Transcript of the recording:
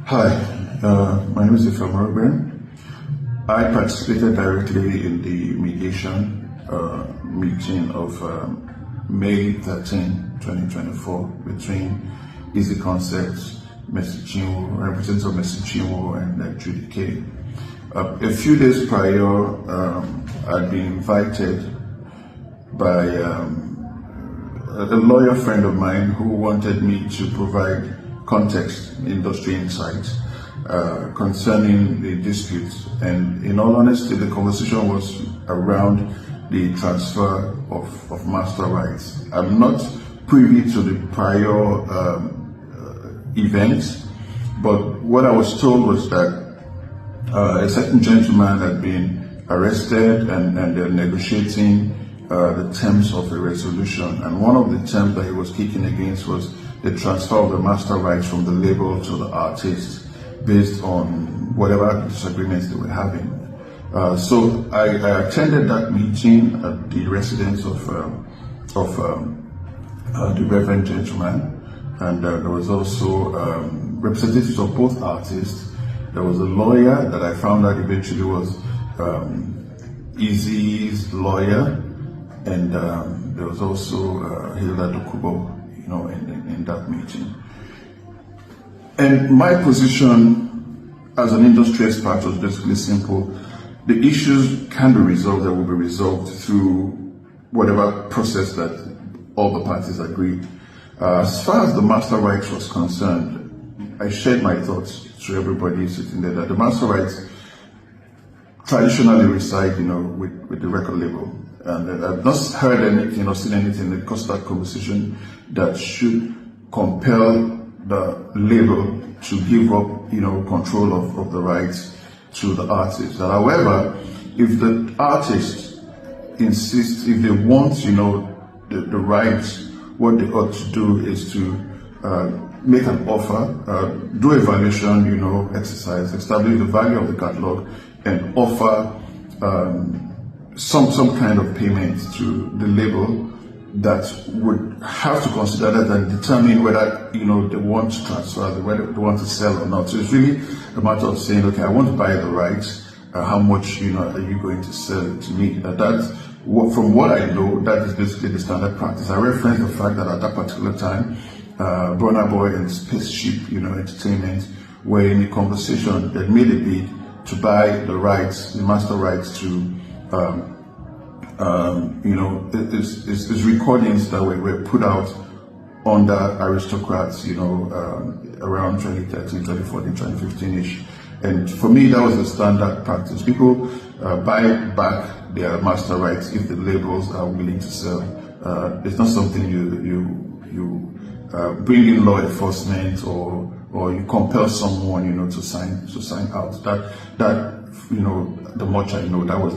Hi, my name is Efe Omorogbe. I participated directly in the mediation meeting of May 13, 2024 between EeZee Conceptz, Mercy Chinwo, representatives of Mercy Chinwo and Judy K. A few days prior, I'd been invited by a lawyer friend of mine who wanted me to provide context, industry insights concerning the disputes. And in all honesty, the conversation was around the transfer of master rights. I'm not privy to the prior events, but what I was told was that a certain gentleman had been arrested and they're negotiating the terms of a resolution. And one of the terms that he was kicking against was the transfer of the master rights from the label to the artist based on whatever disagreements they were having. So I attended that meeting at the residence of the Reverend gentleman, and there was also representatives of both artists. There was a lawyer that I found out eventually was EeZee's lawyer, and there was also Hilda Dokubo, in that meeting. And my position as an industry expert was basically simple. The issues can be resolved, they will be resolved through whatever process that all the parties agreed. As far as the master rights was concerned, I shared my thoughts to everybody sitting there that the master rights traditionally reside, with the record label. And I've not heard anything or seen anything that caused that conversation that should compel the label to give up, control of the rights to the artist. However, if the artist insists, if they want, the rights, what they ought to do is to make an offer, do evaluation, exercise, establish the value of the catalog, and offer some kind of payment to the label that would have to consider that and determine whether they want to transfer, whether they want to sell or not. So it's really a matter of saying, okay, I want to buy the rights. How much are you going to sell it to me? From what I know, that is basically the standard practice. I reference the fact that at that particular time, Burna Boy and Spaceship, Entertainment were in a conversation that made a bid to buy the rights, the master rights to it's recordings that were put out under aristocrats, around 2013, 2014, 2015-ish. And for me, that was the standard practice. People buy back their master rights if the labels are willing to sell. It's not something you bring in law enforcement or you compel someone, to sign out. That the much I know, that was the